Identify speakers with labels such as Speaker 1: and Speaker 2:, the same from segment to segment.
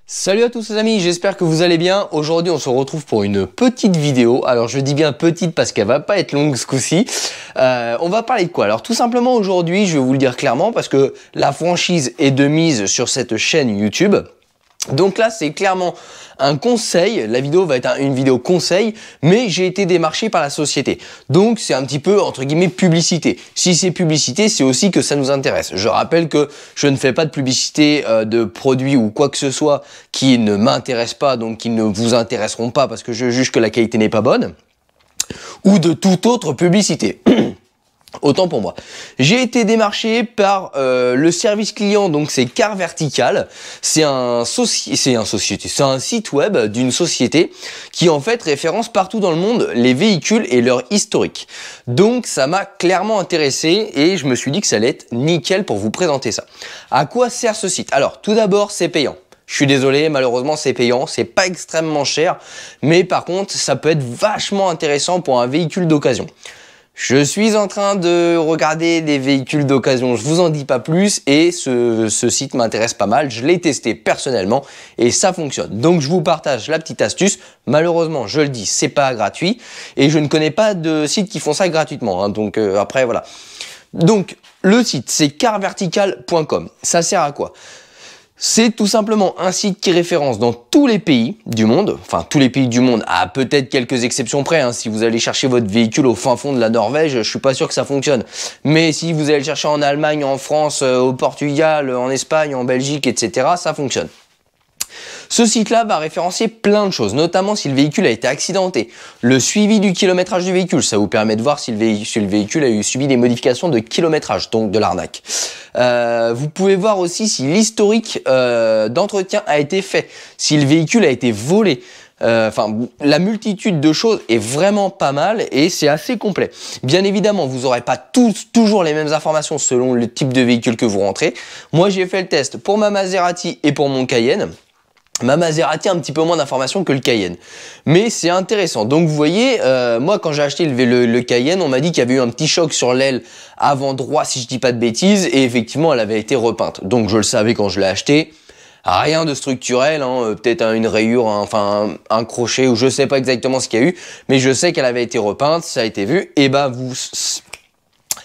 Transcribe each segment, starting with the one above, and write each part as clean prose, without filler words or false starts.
Speaker 1: Salut à tous les amis, j'espère que vous allez bien. Aujourd'hui on se retrouve pour une petite vidéo. Alors je dis bien petite parce qu'elle va pas être longue ce coup-ci. On va parler de quoi? Alors tout simplement aujourd'hui, je vais vous le dire clairement parce que la franchise est de mise sur cette chaîne YouTube. Donc là c'est clairement un conseil, la vidéo va être une vidéo conseil, mais j'ai été démarché par la société. Donc c'est un petit peu entre guillemets publicité. Si c'est publicité, c'est aussi que ça nous intéresse. Je rappelle que je ne fais pas de publicité de produits ou quoi que ce soit qui ne m'intéresse pas, donc qui ne vous intéresseront pas parce que je juge que la qualité n'est pas bonne, ou de toute autre publicité. Autant pour moi. J'ai été démarché par le service client, donc c'est Car Vertical. C'est un site web d'une société qui en fait référence partout dans le monde les véhicules et leur historique. Donc ça m'a clairement intéressé et je me suis dit que ça allait être nickel pour vous présenter ça. À quoi sert ce site? Alors tout d'abord c'est payant. Je suis désolé, malheureusement c'est payant, c'est pas extrêmement cher, mais par contre ça peut être vachement intéressant pour un véhicule d'occasion. Je suis en train de regarder des véhicules d'occasion, je vous en dis pas plus et ce site m'intéresse pas mal, je l'ai testé personnellement et ça fonctionne. Donc je vous partage la petite astuce, malheureusement je le dis, c'est pas gratuit et je ne connais pas de sites qui font ça gratuitement, hein, donc après voilà. Donc le site c'est carvertical.com, ça sert à quoi? C'est tout simplement un site qui référence dans tous les pays du monde, enfin tous les pays du monde, à peut-être quelques exceptions près, hein. Si vous allez chercher votre véhicule au fin fond de la Norvège, je suis pas sûr que ça fonctionne. Mais si vous allez le chercher en Allemagne, en France, au Portugal, en Espagne, en Belgique, etc., ça fonctionne. Ce site-là va référencer plein de choses, notamment si le véhicule a été accidenté, le suivi du kilométrage du véhicule, ça vous permet de voir si le véhicule a subi des modifications de kilométrage, donc de l'arnaque. Vous pouvez voir aussi si l'historique d'entretien a été fait, si le véhicule a été volé. Enfin, la multitude de choses est vraiment pas mal et c'est assez complet. Bien évidemment, vous n'aurez pas toujours les mêmes informations selon le type de véhicule que vous rentrez. Moi, j'ai fait le test pour ma Maserati et pour mon Cayenne. Ma Maserati a un petit peu moins d'informations que le Cayenne, mais c'est intéressant. Donc vous voyez, moi quand j'ai acheté le Cayenne, on m'a dit qu'il y avait eu un petit choc sur l'aile avant droit, si je dis pas de bêtises, et effectivement elle avait été repeinte. Donc je le savais quand je l'ai acheté. Rien de structurel, hein, peut-être une rayure, hein, enfin un crochet, ou je sais pas exactement ce qu'il y a eu, mais je sais qu'elle avait été repeinte, ça a été vu. Et ben vous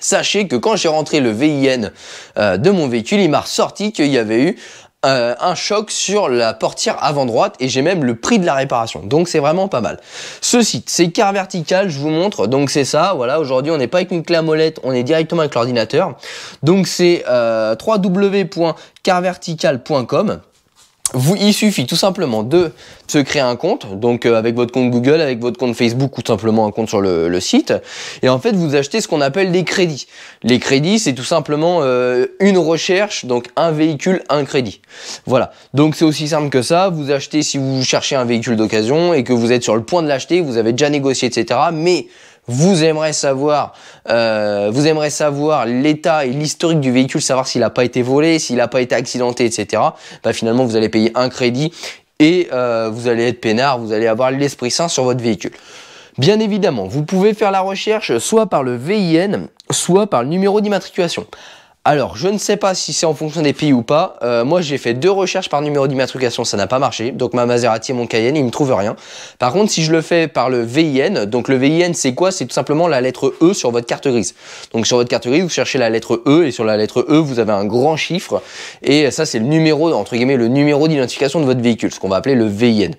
Speaker 1: sachez que quand j'ai rentré le VIN de mon véhicule, il m'a ressorti qu'il y avait eu un choc sur la portière avant droite et j'ai même le prix de la réparation, donc c'est vraiment pas mal. Ce site c'est Car Vertical, je vous montre, donc c'est ça, voilà, aujourd'hui on n'est pas avec une clé à molette, on est directement avec l'ordinateur, donc c'est www.carvertical.com. Il suffit tout simplement de se créer un compte, donc avec votre compte Google, avec votre compte Facebook ou tout simplement un compte sur le site. Et en fait, vous achetez ce qu'on appelle des crédits. Les crédits, c'est tout simplement une recherche, donc un véhicule, un crédit. Voilà, donc c'est aussi simple que ça. Vous achetez si vous cherchez un véhicule d'occasion et que vous êtes sur le point de l'acheter, vous avez déjà négocié, etc. Mais vous aimerez savoir l'état et l'historique du véhicule, savoir s'il n'a pas été volé, s'il n'a pas été accidenté, etc. Bah, finalement, vous allez payer un crédit et vous allez être peinard, vous allez avoir l'esprit sain sur votre véhicule. Bien évidemment, vous pouvez faire la recherche soit par le VIN, soit par le numéro d'immatriculation. Alors, je ne sais pas si c'est en fonction des pays ou pas. Moi, j'ai fait 2 recherches par numéro d'immatriculation, ça n'a pas marché. Donc, ma Maserati et mon Cayenne, ils me trouvent rien. Par contre, si je le fais par le VIN, donc le VIN, c'est quoi? C'est tout simplement la lettre E sur votre carte grise. Donc, sur votre carte grise, vous cherchez la lettre E et sur la lettre E, vous avez un grand chiffre. Et ça, c'est le numéro, entre guillemets, le numéro d'identification de votre véhicule, ce qu'on va appeler le VIN.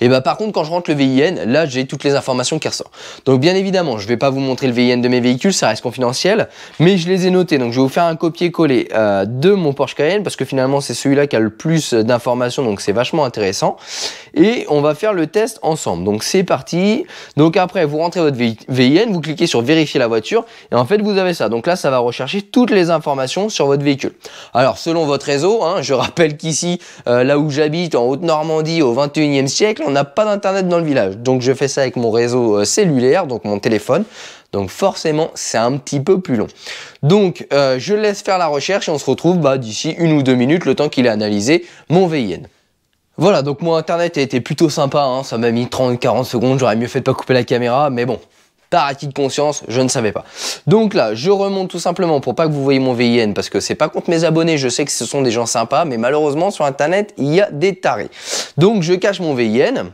Speaker 1: Et bah par contre quand je rentre le VIN, là j'ai toutes les informations qui ressortent. Donc bien évidemment je vais pas vous montrer le VIN de mes véhicules, ça reste confidentiel, mais je les ai notés. Donc je vais vous faire un copier-coller de mon Porsche Cayenne parce que finalement c'est celui-là qui a le plus d'informations, donc c'est vachement intéressant. Et on va faire le test ensemble. Donc c'est parti. Donc après vous rentrez votre VIN, vous cliquez sur vérifier la voiture et en fait vous avez ça. Donc là ça va rechercher toutes les informations sur votre véhicule. Alors selon votre réseau, hein, je rappelle qu'ici là où j'habite en Haute-Normandie au 21e siècle, on n'a pas d'internet dans le village, donc je fais ça avec mon réseau cellulaire, donc mon téléphone, donc forcément c'est un petit peu plus long. Donc je laisse faire la recherche et on se retrouve d'ici 1 ou 2 minutes, le temps qu'il ait analysé mon VIN. Voilà, donc mon internet a été plutôt sympa, hein, ça m'a mis 30-40 secondes, j'aurais mieux fait de pas couper la caméra, mais bon, par acquis de conscience, je ne savais pas. Donc là, je remonte tout simplement pour pas que vous voyez mon VIN, parce que c'est pas contre mes abonnés, je sais que ce sont des gens sympas, mais malheureusement sur internet, il y a des tarés. Donc je cache mon VIN.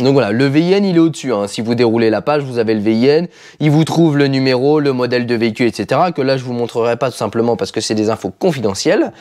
Speaker 1: Donc voilà, le VIN il est au-dessus, hein. Si vous déroulez la page, vous avez le VIN, il vous trouve le numéro, le modèle de véhicule, etc. Que là je vous montrerai pas tout simplement parce que c'est des infos confidentielles.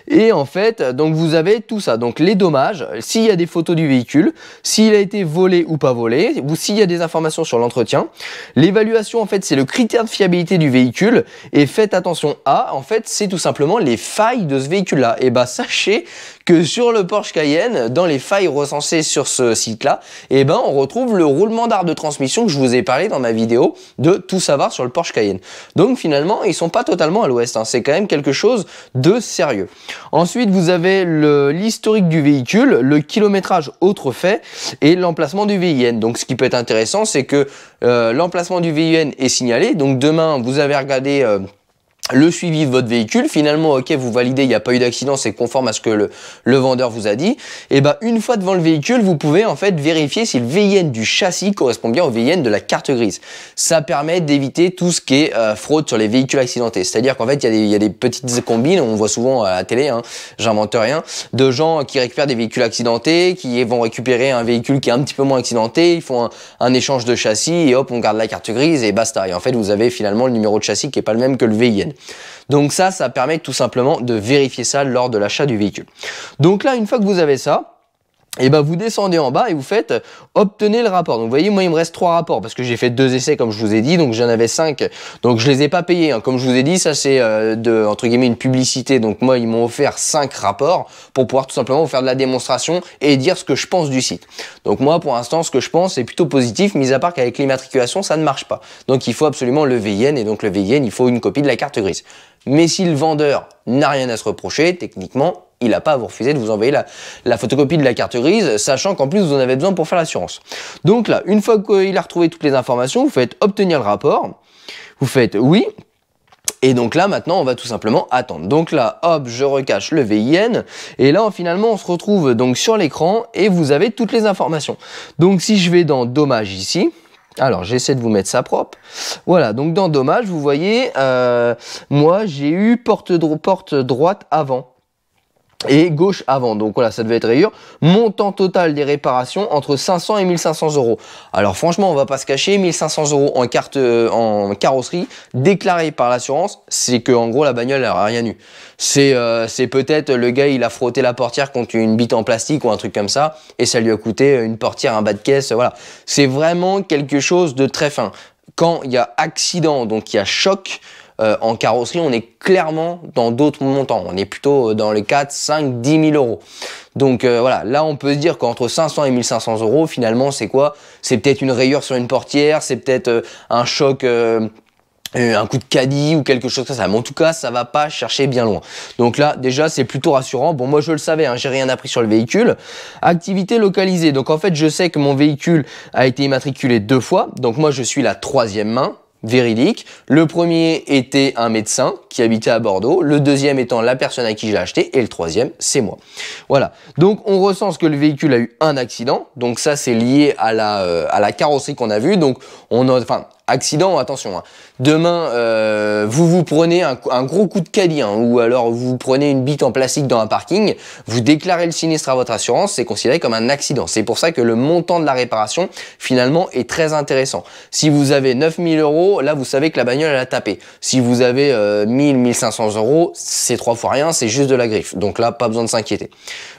Speaker 1: Et en fait, donc vous avez tout ça, donc les dommages, s'il y a des photos du véhicule, s'il a été volé ou pas volé, ou s'il y a des informations sur l'entretien. L'évaluation en fait c'est le critère de fiabilité du véhicule, et faites attention à, en fait c'est tout simplement les failles de ce véhicule-là. Et bah sachez que sur le Porsche Cayenne, dans les failles recensées sur ce site-là, et ben on retrouve le roulement d'arbre de transmission que je vous ai parlé dans ma vidéo de tout savoir sur le Porsche Cayenne. Donc finalement, ils sont pas totalement à l'ouest, hein. C'est quand même quelque chose de sérieux. Ensuite, vous avez l'historique du véhicule, le kilométrage autre fait et l'emplacement du VIN. Donc ce qui peut être intéressant, c'est que l'emplacement du VIN est signalé. Donc demain, vous avez regardé le suivi de votre véhicule, finalement ok vous validez, il n'y a pas eu d'accident, c'est conforme à ce que le vendeur vous a dit, et ben une fois devant le véhicule, vous pouvez en fait vérifier si le VIN du châssis correspond bien au VIN de la carte grise. Ça permet d'éviter tout ce qui est fraude sur les véhicules accidentés, c'est-à-dire qu'en fait il y a des petites combines, on voit souvent à la télé, hein, j'invente rien, de gens qui récupèrent des véhicules accidentés, qui vont récupérer un véhicule qui est un petit peu moins accidenté, ils font un échange de châssis et hop on garde la carte grise et basta, et en fait vous avez finalement le numéro de châssis qui est pas le même que le VIN. Donc ça permet tout simplement de vérifier ça lors de l'achat du véhicule. Donc là, une fois que vous avez ça, et ben vous descendez en bas et vous faites obtenez le rapport. Donc vous voyez, moi il me reste 3 rapports parce que j'ai fait 2 essais comme je vous ai dit, donc j'en avais 5. Donc je les ai pas payés, hein. Comme je vous ai dit, ça c'est entre guillemets une publicité. Donc moi ils m'ont offert 5 rapports pour pouvoir tout simplement vous faire de la démonstration et dire ce que je pense du site. Donc moi pour l'instant ce que je pense c'est plutôt positif, mis à part qu'avec l'immatriculation ça ne marche pas. Donc il faut absolument le VIN et donc le VIN il faut une copie de la carte grise. Mais si le vendeur n'a rien à se reprocher, techniquement, il n'a pas à vous refuser de vous envoyer la photocopie de la carte grise, sachant qu'en plus vous en avez besoin pour faire l'assurance. Donc là, une fois qu'il a retrouvé toutes les informations, vous faites obtenir le rapport, vous faites oui, et donc là maintenant on va tout simplement attendre. Donc là hop je recache le VIN et là finalement on se retrouve donc sur l'écran et vous avez toutes les informations. Donc si je vais dans dommages ici, alors j'essaie de vous mettre ça propre. Voilà, donc dans dommages, vous voyez, moi j'ai eu porte droite avant et gauche avant, donc voilà, ça devait être rayure. Montant total des réparations entre 500 et 1500 euros. Alors franchement, on va pas se cacher, 1500 euros en carrosserie déclaré par l'assurance, c'est que en gros la bagnole elle a rien eu. C'est peut-être le gars il a frotté la portière contre une bite en plastique ou un truc comme ça et ça lui a coûté une portière, un bas de caisse, voilà. C'est vraiment quelque chose de très fin. Quand il y a accident, donc il y a choc, en carrosserie, on est clairement dans d'autres montants. On est plutôt dans les 4, 5, 10 000 euros. Donc voilà, là on peut se dire qu'entre 500 et 1500 euros, finalement c'est quoi? C'est peut-être une rayure sur une portière, c'est peut-être un choc, un coup de caddie ou quelque chose comme ça. Mais en tout cas, ça va pas chercher bien loin. Donc là, déjà, c'est plutôt rassurant. Bon, moi je le savais, hein, j'ai rien appris sur le véhicule. Activité localisée. Donc en fait, je sais que mon véhicule a été immatriculé 2 fois. Donc moi, je suis la 3e main. Véridique. Le premier était un médecin qui habitait à Bordeaux, le deuxième étant la personne à qui j'ai acheté et le troisième c'est moi. Voilà. Donc on recense que le véhicule a eu un accident. Donc ça c'est lié à la carrosserie qu'on a vue. Donc accident, attention, hein. Demain, vous prenez un gros coup de caddie, hein, ou alors vous prenez une bite en plastique dans un parking, vous déclarez le sinistre à votre assurance, c'est considéré comme un accident. C'est pour ça que le montant de la réparation, finalement, est très intéressant. Si vous avez 9000 euros, là, vous savez que la bagnole, elle a tapé. Si vous avez 1000, 1500 euros, c'est 3 fois rien, c'est juste de la griffe. Donc là, pas besoin de s'inquiéter.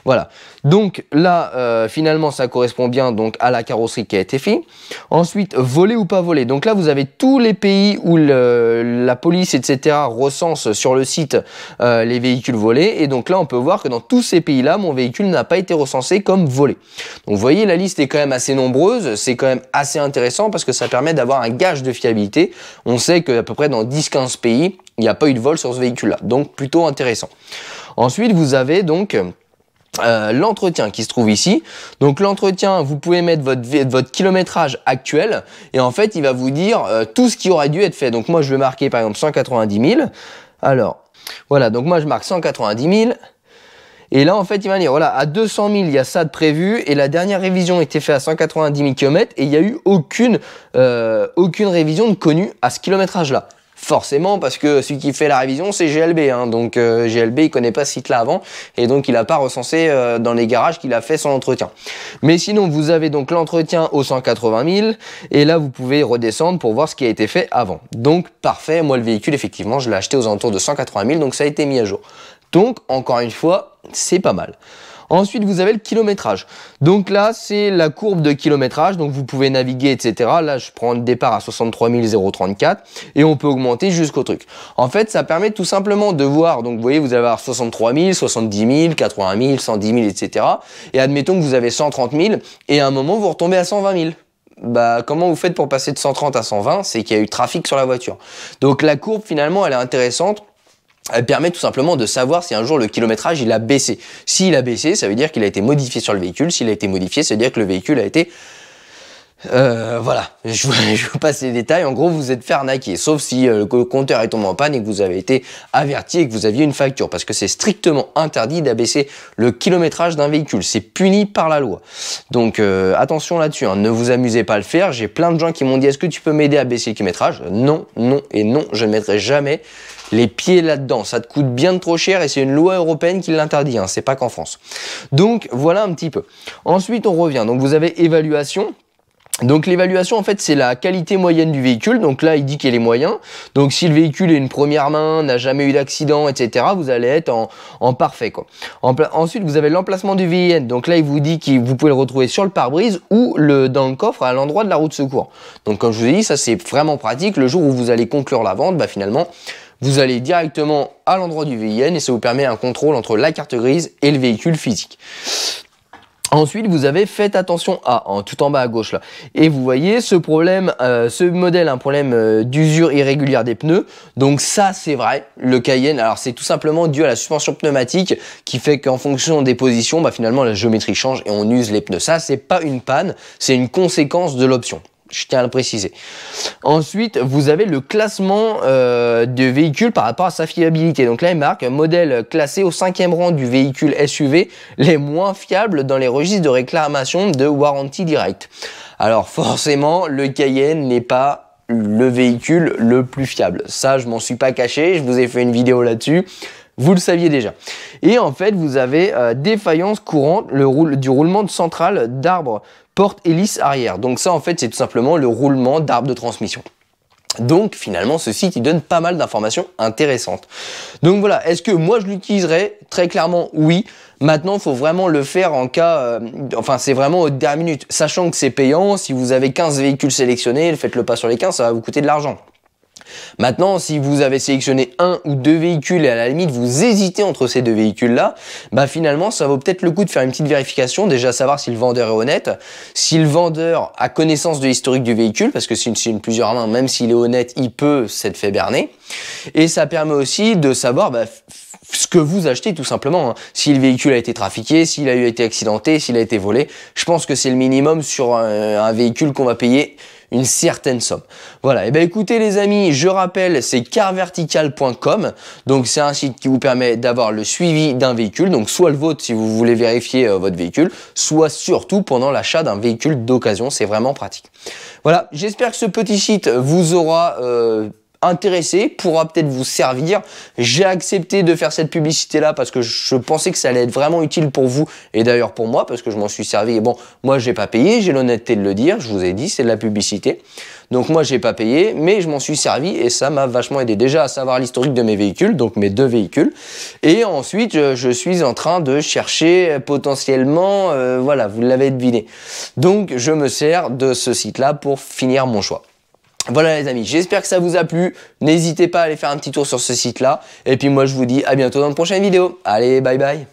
Speaker 1: Voilà. Donc là, finalement, ça correspond bien donc à la carrosserie qui a été faite. Ensuite, volé ou pas volé. Donc là, vous avez tous les pays où la police, etc. recense sur le site les véhicules volés. Et donc là, on peut voir que dans tous ces pays-là, mon véhicule n'a pas été recensé comme volé. Donc vous voyez, la liste est quand même assez nombreuse. C'est quand même assez intéressant parce que ça permet d'avoir un gage de fiabilité. On sait qu'à peu près dans 10-15 pays, il n'y a pas eu de vol sur ce véhicule-là. Donc plutôt intéressant. Ensuite, vous avez donc l'entretien qui se trouve ici. Donc l'entretien, vous pouvez mettre votre kilométrage actuel et en fait il va vous dire tout ce qui aurait dû être fait. Donc moi je vais marquer par exemple 190 000. Alors voilà, donc moi je marque 190 000 Et là, en fait, il va dire, voilà, à 200 000, il y a ça de prévu. Et la dernière révision était faite à 190 000 km. Et il n'y a eu aucune révision de connue à ce kilométrage-là. Forcément, parce que celui qui fait la révision, c'est GLB. Hein, donc GLB, il connaît pas ce site-là avant. Et donc, il n'a pas recensé dans les garages qu'il a fait son entretien. Mais sinon, vous avez donc l'entretien aux 180 000. Et là, vous pouvez redescendre pour voir ce qui a été fait avant. Donc, parfait. Moi, le véhicule, effectivement, je l'ai acheté aux alentours de 180 000. Donc, ça a été mis à jour. Donc, encore une fois, c'est pas mal. Ensuite, vous avez le kilométrage. Donc là, c'est la courbe de kilométrage. Donc, vous pouvez naviguer, etc. Là, je prends le départ à 63 034 et on peut augmenter jusqu'au truc. En fait, ça permet tout simplement de voir. Donc, vous voyez, vous allez avoir 63 000, 70 000, 80 000, 110 000, etc. Et admettons que vous avez 130 000 et à un moment, vous retombez à 120 000. Bah, comment vous faites pour passer de 130 à 120? C'est qu'il y a eu trafic sur la voiture. Donc, la courbe, finalement, elle est intéressante. Elle permet tout simplement de savoir si un jour le kilométrage il a baissé. S'il a baissé, ça veut dire qu'il a été modifié sur le véhicule. S'il a été modifié, ça veut dire que le véhicule a été... voilà, je vous passe les détails. En gros, vous êtes fait arnaquer, sauf si le compteur est tombé en panne et que vous avez été averti et que vous aviez une facture, parce que c'est strictement interdit d'abaisser le kilométrage d'un véhicule. C'est puni par la loi. Donc attention là-dessus, hein. Ne vous amusez pas à le faire. J'ai plein de gens qui m'ont dit, est-ce que tu peux m'aider à baisser le kilométrage? Non, non et non, je ne mettrai jamais les pieds là-dedans. Ça te coûte bien trop cher et c'est une loi européenne qui l'interdit, hein. C'est pas qu'en France. Donc voilà un petit peu. Ensuite, on revient. Donc vous avez évaluation. Donc l'évaluation, en fait, c'est la qualité moyenne du véhicule. Donc là, il dit qu'il est moyen. Donc si le véhicule est une première main, n'a jamais eu d'accident, etc., vous allez être en parfait, quoi. Ensuite, vous avez l'emplacement du VIN. Donc là, il vous dit que vous pouvez le retrouver sur le pare-brise ou dans le coffre à l'endroit de la roue de secours. Donc comme je vous ai dit, ça c'est vraiment pratique. Le jour où vous allez conclure la vente, bah finalement, vous allez directement à l'endroit du VIN et ça vous permet un contrôle entre la carte grise et le véhicule physique. Ensuite, vous avez fait attention à, tout en bas à gauche là. Et vous voyez ce problème, ce modèle a un problème d'usure irrégulière des pneus. Donc ça, c'est vrai. Le Cayenne, alors c'est tout simplement dû à la suspension pneumatique qui fait qu'en fonction des positions, bah, finalement la géométrie change et on use les pneus. Ça, c'est pas une panne, c'est une conséquence de l'option. Je tiens à le préciser. Ensuite, vous avez le classement de véhicule par rapport à sa fiabilité. Donc là, il marque un modèle classé au 5e rang du véhicule SUV les moins fiables dans les registres de réclamation de Warranty Direct. Alors forcément, le Cayenne n'est pas le véhicule le plus fiable. Ça, je m'en suis pas caché. Je vous ai fait une vidéo là-dessus. Vous le saviez déjà. Et en fait, vous avez défaillance courante du roulement de centrale d'arbre porte-hélice arrière. Donc ça, en fait, c'est tout simplement le roulement d'arbre de transmission. Donc finalement, ce site, il donne pas mal d'informations intéressantes. Donc voilà, est-ce que moi, je l'utiliserai? Très clairement, oui. Maintenant, il faut vraiment le faire en cas... enfin, c'est vraiment au dernier minute. Sachant que c'est payant, si vous avez 15 véhicules sélectionnés, faites-le pas sur les 15, ça va vous coûter de l'argent. Maintenant, si vous avez sélectionné un ou deux véhicules et à la limite vous hésitez entre ces deux véhicules-là, bah finalement ça vaut peut-être le coup de faire une petite vérification, déjà savoir si le vendeur est honnête, si le vendeur a connaissance de l'historique du véhicule, parce que si c'est une plusieurs mains, même s'il est honnête, il peut s'être fait berner. Et ça permet aussi de savoir ce que vous achetez tout simplement, hein. Si le véhicule a été trafiqué, s'il a été accidenté, s'il a été volé. Je pense que c'est le minimum sur un véhicule qu'on va payer une certaine somme. Voilà, et ben écoutez les amis, je rappelle, c'est carvertical.com. Donc c'est un site qui vous permet d'avoir le suivi d'un véhicule, donc soit le vôtre si vous voulez vérifier votre véhicule, soit surtout pendant l'achat d'un véhicule d'occasion, c'est vraiment pratique. Voilà, j'espère que ce petit site vous aura intéressé, pourra peut-être vous servir. J'ai accepté de faire cette publicité là parce que je pensais que ça allait être vraiment utile pour vous et d'ailleurs pour moi parce que je m'en suis servi. Et bon, moi j'ai pas payé, j'ai l'honnêteté de le dire, je vous ai dit, c'est de la publicité. Donc moi j'ai pas payé, mais je m'en suis servi et ça m'a vachement aidé déjà à savoir l'historique de mes véhicules, donc mes deux véhicules. Et ensuite je suis en train de chercher potentiellement, voilà, vous l'avez deviné. Donc je me sers de ce site là pour finir mon choix. Voilà les amis, j'espère que ça vous a plu. N'hésitez pas à aller faire un petit tour sur ce site là. Et puis moi je vous dis à bientôt dans une prochaine vidéo. Allez, bye bye.